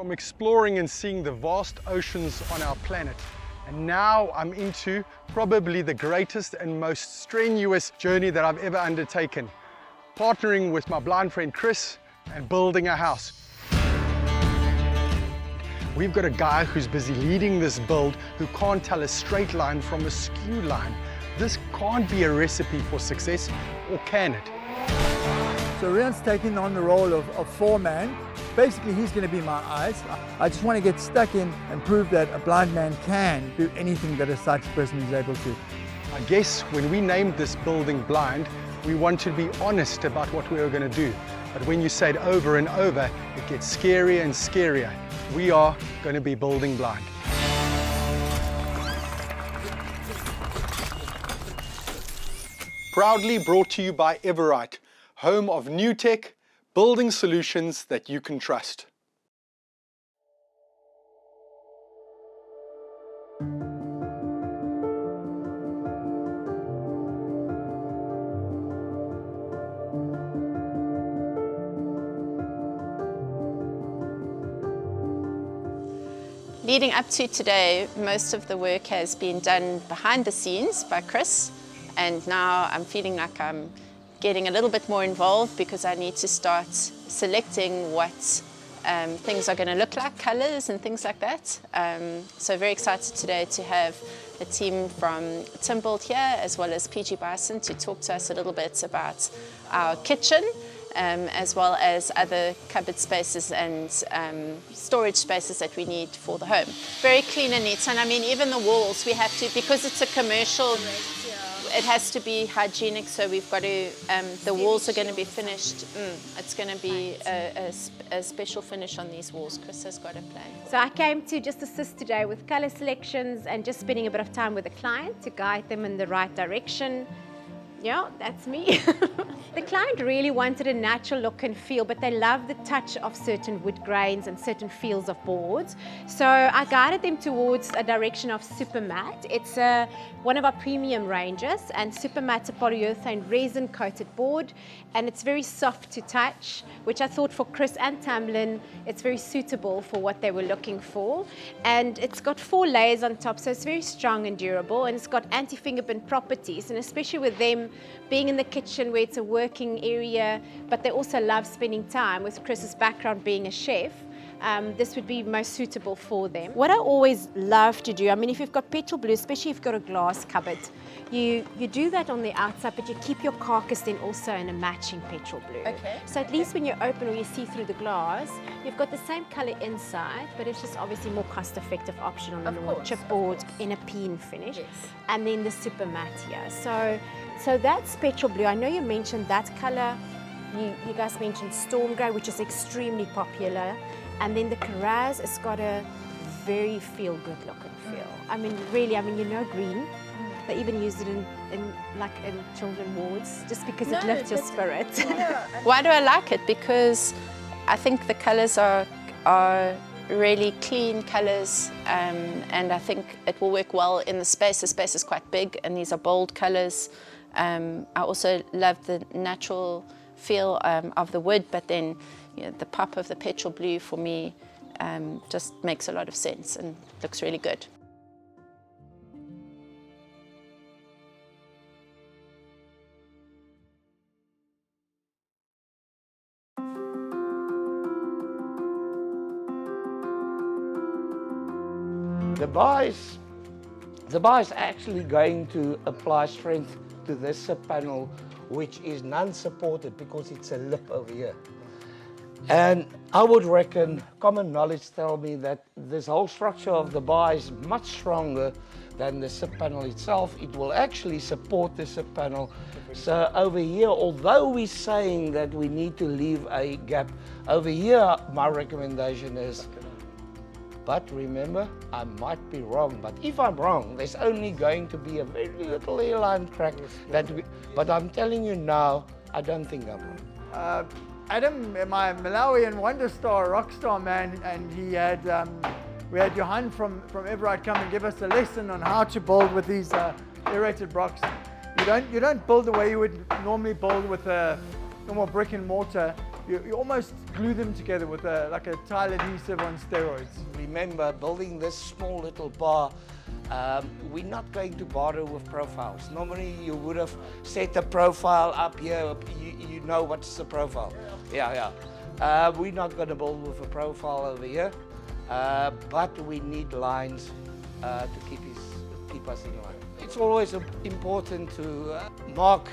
from exploring and seeing the vast oceans on our planet. And now I'm into probably the greatest and most strenuous journey that I've ever undertaken. Partnering with my blind friend Chris and building a house. We've got a guy who's busy leading this build who can't tell a straight line from a skew line. This can't be a recipe for success, or can it? So Riaan's taking on the role of foreman. Basically, he's going to be my eyes. I just want to get stuck in and prove that a blind man can do anything that a sighted person is able to. I guess when we named this building Blind, we wanted to be honest about what we were going to do. But when you say it over and over, it gets scarier and scarier. We are going to be building blind. Proudly brought to you by Everite, home of Nutec, building solutions that you can trust. Leading up to today, most of the work has been done behind the scenes by Chris, and now I'm feeling like I'm getting a little bit more involved because I need to start selecting what things are going to look like, colors and things like that. So very excited today to have a team from Tim Build here as well as PG Bison to talk to us a little bit about our kitchen, as well as other cupboard spaces and storage spaces that we need for the home. Very clean and neat, and I mean even the walls we have to, because it's a commercial, it has to be hygienic, so we've got to, the walls are going to be finished. It's going to be a special finish on these walls. Chris has got a plan. So I came to just assist today with color selections and just spending a bit of time with the client to guide them in the right direction. Yeah, that's me. The client really wanted a natural look and feel, but they love the touch of certain wood grains and certain feels of boards. So I guided them towards a direction of Supermatte. It's one of our premium ranges, and Supermatte's a polyurethane resin coated board, and it's very soft to touch, which I thought for Chris and Tamlin, it's very suitable for what they were looking for. And it's got 4 layers on top, so it's very strong and durable, and it's got anti-fingerprint properties, and especially with them being in the kitchen where it's a working area, but they also love spending time with Chris's background being a chef. This would be most suitable for them. What I always love to do, I mean, if you've got petrol blue, especially if you've got a glass cupboard, you do that on the outside, but you keep your carcass then also in a matching petrol blue. Okay. So at least when you open or you see through the glass, you've got the same color inside, but it's just obviously more cost-effective option on the normal chipboard in a peen finish. Yes. And then the super matte here. So that's petrol blue. I know you mentioned that color. You guys mentioned storm grey, which is extremely popular. And then the Karaz has got a very feel-good look and feel. I mean, really, you know green. They even use it in children wards, just because it lifts your spirit. Why do I like it? Because I think the colors are really clean colors, and I think it will work well in the space. The space is quite big, and these are bold colors. I also love the natural feel of the wood, but then the pop of the petrol blue for me just makes a lot of sense and looks really good. The bar is actually going to apply strength to this panel, which is non-supported because it's a lip over here. And I would reckon, common knowledge tell me that this whole structure of the bar is much stronger than the sub panel itself. It will actually support the sub panel. So over here, although we're saying that we need to leave a gap, over here my recommendation is, but remember, I might be wrong, but if I'm wrong, there's only going to be a very little airline crack. But I'm telling you now, I don't think I'm wrong. Adam, my Malawian wonder star, rock star man, and he had, we had Johan from Everite come and give us a lesson on how to build with these aerated blocks. You don't build the way you would normally build with a normal brick and mortar. You almost glue them together with like a tile adhesive on steroids. Remember, building this small little bar, we're not going to bother with profiles. Normally you would have set a profile up here, you know what's the profile. Yeah. We're not going to build with a profile over here, but we need lines to keep us in line. It's always important to mark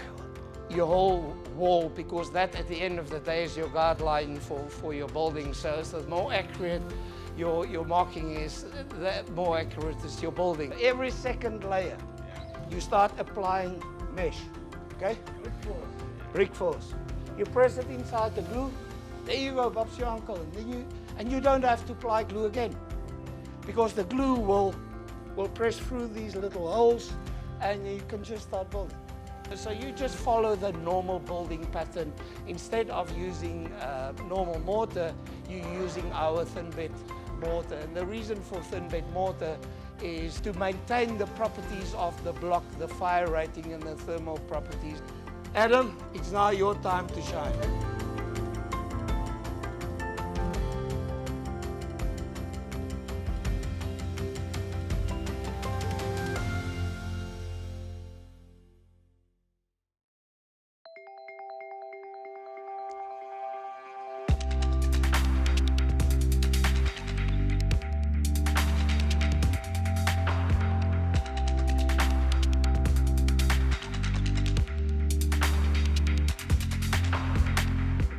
your whole wall, because that at the end of the day is your guideline for your building. So the more accurate your marking is, the more accurate is your building. Every second layer, you start applying mesh, okay? Brick force. You press it inside the glue. There you go, Bob's your uncle. And you don't have to apply glue again, because the glue will press through these little holes, and you can just start building. So you just follow the normal building pattern. Instead of using normal mortar, you're using our thin bed mortar. And the reason for thin bed mortar is to maintain the properties of the block, the fire rating and the thermal properties. Adam, it's now your time to shine.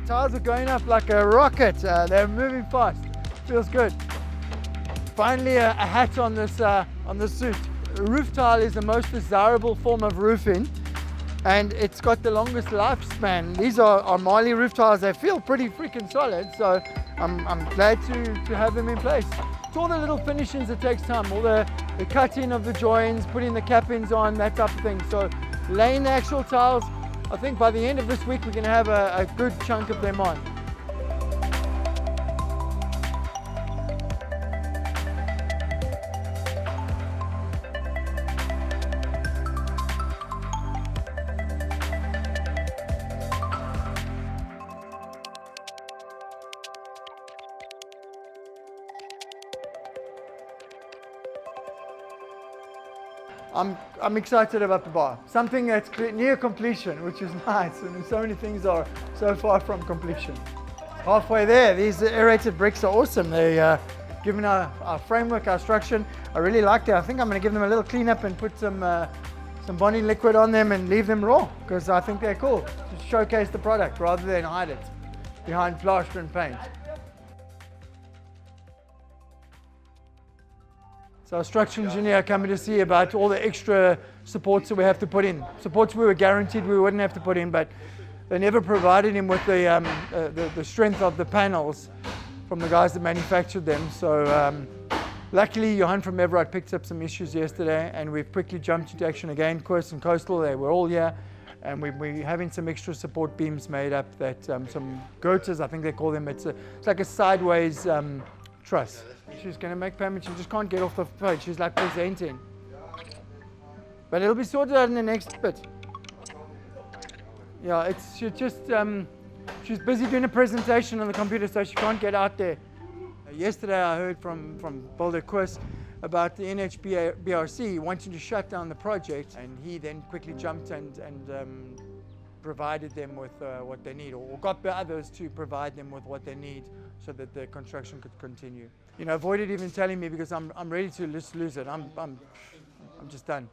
Tiles are going up like a rocket. They're moving fast. Feels good. Finally, a hat on this suit. Roof tile is the most desirable form of roofing, and it's got the longest lifespan. These are Marley roof tiles. They feel pretty freaking solid, so I'm glad to have them in place. It's all the little finishings that takes time, all the cutting of the joins, putting the cap-ins on, that type of thing. So laying the actual tiles, I think by the end of this week we're going to have a good chunk of them on. I'm excited about the bar. Something that's near completion, which is nice, and so many things are so far from completion. Halfway there, these aerated bricks are awesome. They're given our framework, our structure. I really like that. I think I'm going to give them a little cleanup and put some bonding liquid on them and leave them raw, because I think they're cool. Just showcase the product rather than hide it behind plaster and paint. So our structural engineer coming to see about all the extra supports that we have to put in. Supports we were guaranteed we wouldn't have to put in, but they never provided him with the strength of the panels from the guys that manufactured them. So luckily Johan from Everite picked up some issues yesterday, and we've quickly jumped into action again. Quest and Coastal, they were all here, and we're having some extra support beams made up, that some girders, I think they call them. It's like a sideways truss. She's going to make payment. She just can't get off the phone. She's like presenting. But it'll be sorted out in the next bit. Yeah, she's busy doing a presentation on the computer, so she can't get out there. Yesterday I heard from Builder Chris about the NHBRC wanting to shut down the project, and he then quickly jumped and provided them with what they need, or got the others to provide them with what they need so that the construction could continue. You know, avoided even telling me, because I'm ready to just lose it. I'm just done.